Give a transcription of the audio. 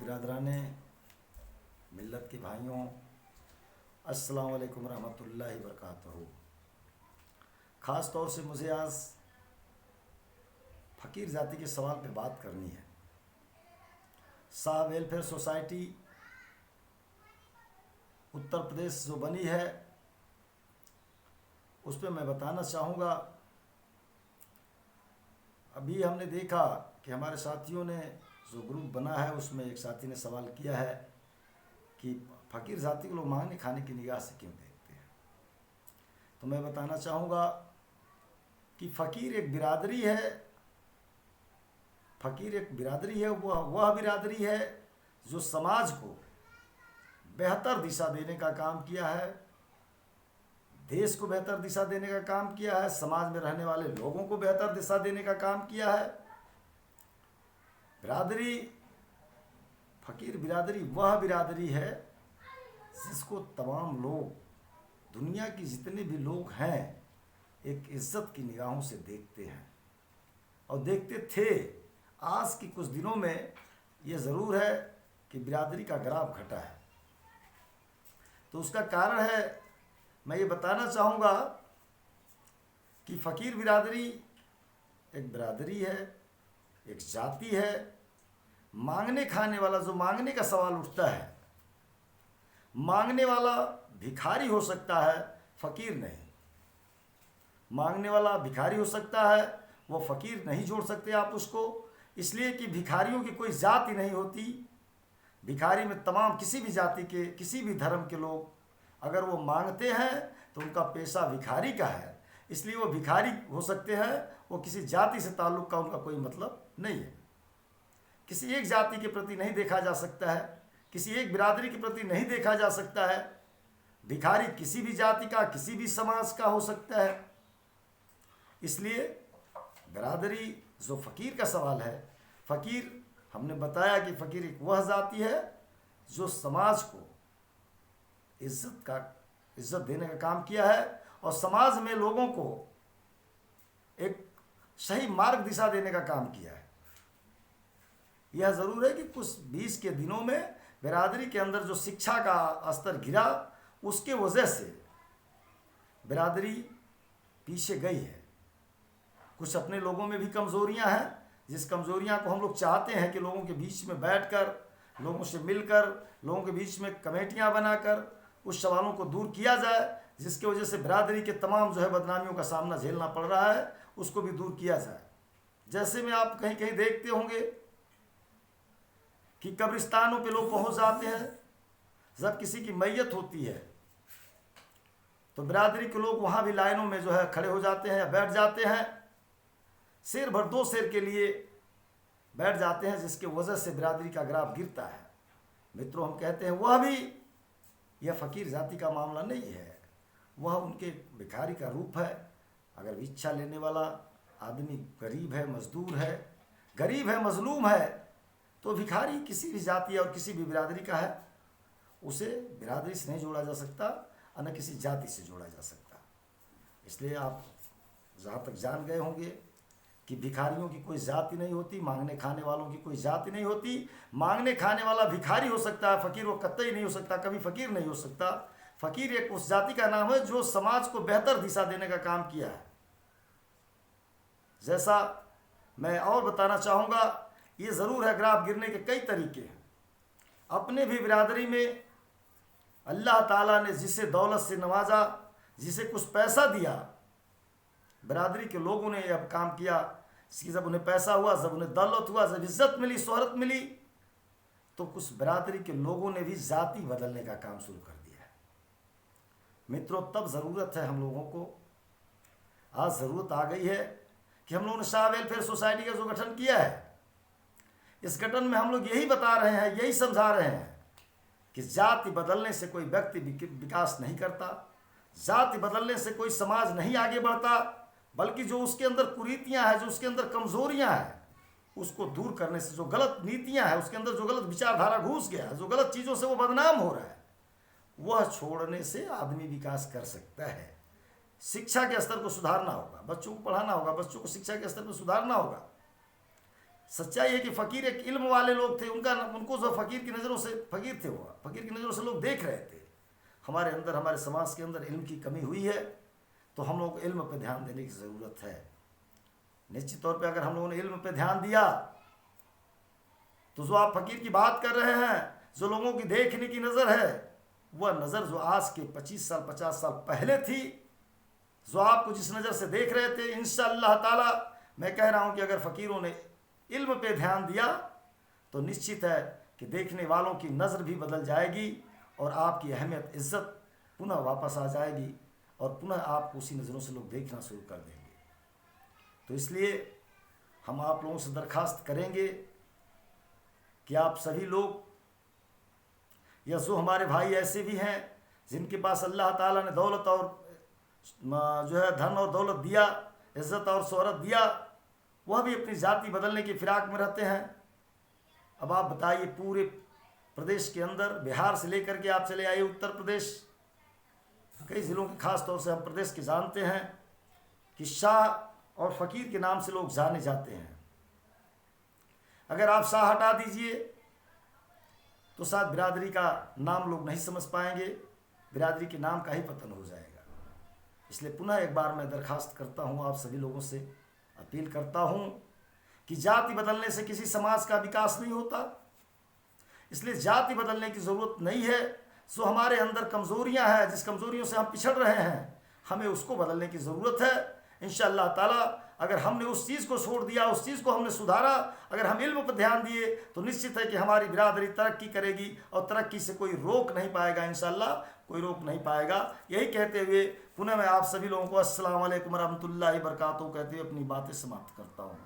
बिरादराने मिल्लत के भाइयों, अस्सलाम वालेकुम रहमतुल्लाहि वबरकातुहू। ख़ास तौर से मुझे आज फ़कीर जाति के सवाल पे बात करनी है। शाह वेलफेयर सोसाइटी उत्तर प्रदेश जो बनी है उस पर मैं बताना चाहूँगा। अभी हमने देखा कि हमारे साथियों ने जो ग्रुप बना है उसमें एक साथी ने सवाल किया है कि फ़कीर जाति को लोग मांगने खाने की निगाह से क्यों देखते हैं। तो मैं बताना चाहूँगा कि फ़कीर एक बिरादरी है। फ़कीर एक बिरादरी है, वह बिरादरी है जो समाज को बेहतर दिशा देने का काम किया है, देश को बेहतर दिशा देने का काम किया है, समाज में रहने वाले लोगों को बेहतर दिशा देने का काम किया है। बिरादरी, फ़कीर बिरादरी वह बिरादरी है जिसको तमाम लोग, दुनिया की जितने भी लोग हैं, एक इज्जत की निगाहों से देखते हैं और देखते थे। आज के कुछ दिनों में ये ज़रूर है कि बिरादरी का ग्राफ घटा है। तो उसका कारण है, मैं ये बताना चाहूँगा कि फ़कीर बिरादरी एक बिरादरी है, एक जाति है। मांगने खाने वाला, जो मांगने का सवाल उठता है, मांगने वाला भिखारी हो सकता है, फ़कीर नहीं। मांगने वाला भिखारी हो सकता है, वो फ़कीर नहीं जोड़ सकते आप उसको, इसलिए कि भिखारियों की कोई जाति नहीं होती। भिखारी में तमाम किसी भी जाति के, किसी भी धर्म के लोग अगर वो मांगते हैं तो उनका पेशा भिखारी का है, इसलिए वो भिखारी हो सकते हैं। वो किसी जाति से ताल्लुक़ का उनका कोई मतलब नहीं है। किसी एक जाति के प्रति नहीं देखा जा सकता है, किसी एक बिरादरी के प्रति नहीं देखा जा सकता है। भिखारी किसी भी जाति का, किसी भी समाज का हो सकता है। इसलिए बिरादरी जो फ़कीर का सवाल है, फ़कीर, हमने बताया कि फ़कीर एक वह जाति है जो समाज को इज्जत देने का काम किया है और समाज में लोगों को एक सही मार्ग दिशा देने का काम किया है। यह ज़रूर है कि कुछ 20 के दिनों में बिरादरी के अंदर जो शिक्षा का स्तर गिरा, उसके वजह से बिरादरी पीछे गई है। कुछ अपने लोगों में भी कमज़ोरियां हैं, जिस कमज़ोरियां को हम लोग चाहते हैं कि लोगों के बीच में बैठकर, लोगों से मिलकर, लोगों के बीच में कमेटियां बनाकर उस सवालों को दूर किया जाए, जिसकी वजह से बिरादरी के तमाम जो है बदनामियों का सामना झेलना पड़ रहा है, उसको भी दूर किया जाए। जैसे में आप कहीं कहीं देखते होंगे कि कब्रिस्तानों पे लोग पहुंच जाते हैं, जब किसी की मैयत होती है तो बिरादरी के लोग वहाँ भी लाइनों में जो है खड़े हो जाते हैं या बैठ जाते हैं, शेर भर 2 शेर के लिए बैठ जाते हैं, जिसके वजह से बिरादरी का ग्राफ गिरता है। मित्रों, हम कहते हैं वह भी, यह फ़कीर जाति का मामला नहीं है, वह उनके भिखारी का रूप है। अगर भिक्षा लेने वाला आदमी गरीब है, मजदूर है, गरीब है, मजलूम है, तो भिखारी किसी भी जाति और किसी भी बिरादरी का है, उसे बिरादरी से नहीं जोड़ा जा सकता और न किसी जाति से जोड़ा जा सकता। इसलिए आप जहाँ तक जान गए होंगे कि भिखारियों की कोई जाति नहीं होती, मांगने खाने वालों की कोई जाति नहीं होती। मांगने खाने वाला भिखारी हो सकता है, फ़कीर वो कतई नहीं हो सकता, कभी फ़कीर नहीं हो सकता। फ़कीर एक उस जाति का नाम है जो समाज को बेहतर दिशा देने का काम किया है। जैसा मैं और बताना चाहूँगा, ये ज़रूर है, ग्राफ गिरने के कई तरीके हैं। अपने भी बिरादरी में अल्लाह ताला ने जिसे दौलत से नवाजा, जिसे कुछ पैसा दिया, बिरादरी के लोगों ने अब काम किया कि जब उन्हें पैसा हुआ, जब उन्हें दौलत हुआ, जब इज्जत मिली, शोहरत मिली, तो कुछ बिरादरी के लोगों ने भी जाति बदलने का काम शुरू कर दिया है। मित्रों, तब ज़रूरत है हम लोगों को, आज ज़रूरत आ गई है कि हम लोगों ने शाह वेलफेयर सोसाइटी का जो गठन किया है, इस गठन में हम लोग यही बता रहे हैं, यही समझा रहे हैं कि जाति बदलने से कोई व्यक्ति विकास नहीं करता, जाति बदलने से कोई समाज नहीं आगे बढ़ता, बल्कि जो उसके अंदर कुरीतियां हैं, जो उसके अंदर कमजोरियां हैं, उसको दूर करने से, जो गलत नीतियां हैं, उसके अंदर जो गलत विचारधारा घुस गया है, जो गलत चीज़ों से वो बदनाम हो रहा है, वह छोड़ने से आदमी विकास कर सकता है। शिक्षा के स्तर को सुधारना होगा, बच्चों को पढ़ाना होगा, बच्चों को शिक्षा के स्तर पर सुधारना होगा। सच्चाई है कि फ़कीर एक इल्म वाले लोग थे, उनको जो फ़कीर की नज़रों से फ़कीर थे, वो फ़कीर की नज़रों से लोग देख रहे थे। हमारे अंदर, हमारे समाज के अंदर इल्म की कमी हुई है, तो हम लोग को इल्म पर ध्यान देने की ज़रूरत है। निश्चित तौर पे अगर हम लोगों ने इल्म पे ध्यान दिया तो जो आप फ़कीर की बात कर रहे हैं, जो लोगों की देखने की नज़र है, वह नज़र जो आज के 25 साल 50 साल पहले थी, जो आपको जिस नज़र से देख रहे थे, इंशाअल्लाह ताला मैं कह रहा हूँ कि अगर फ़कीरों ने इल्म पे ध्यान दिया तो निश्चित है कि देखने वालों की नज़र भी बदल जाएगी और आपकी अहमियत, इज़्ज़त पुनः वापस आ जाएगी और पुनः आपको उसी नज़रों से लोग देखना शुरू कर देंगे। तो इसलिए हम आप लोगों से दरख्वास्त करेंगे कि आप सभी लोग, या जो हमारे भाई ऐसे भी हैं जिनके पास अल्लाह ताला ने दौलत और जो है धन और दौलत दिया, इज़्ज़त और शोहरत दिया, वह भी अपनी जाति बदलने की फिराक में रहते हैं। अब आप बताइए, पूरे प्रदेश के अंदर, बिहार से लेकर के आप चले आइए उत्तर प्रदेश, कई ज़िलों के ख़ास तौर से हम प्रदेश के जानते हैं कि शाह और फ़कीर के नाम से लोग जाने जाते हैं। अगर आप शाह हटा दीजिए तो शायद बिरादरी का नाम लोग नहीं समझ पाएंगे, बिरादरी के नाम का ही पतन हो जाएगा। इसलिए पुनः एक बार मैं दरख्वास्त करता हूँ, आप सभी लोगों से अपील करता हूँ कि जाति बदलने से किसी समाज का विकास नहीं होता। इसलिए जाति बदलने की ज़रूरत नहीं है। जो हमारे अंदर कमज़ोरियाँ हैं, जिस कमज़ोरियों से हम पिछड़ रहे हैं, हमें उसको बदलने की ज़रूरत है। इंशाअल्लाह ताला अगर हमने उस चीज़ को छोड़ दिया, उस चीज़ को हमने सुधारा, अगर हम इल्म पर ध्यान दिए, तो निश्चित है कि हमारी बिरादरी तरक्की करेगी और तरक्की से कोई रोक नहीं पाएगा। इंशाअल्लाह कोई रोक नहीं पाएगा। यही कहते हुए पुनः मैं आप सभी लोगों को अस्सलाम वालेकुम रहमतुल्लाहि व बरकातहू कहते हुए अपनी बातें समाप्त करता हूँ।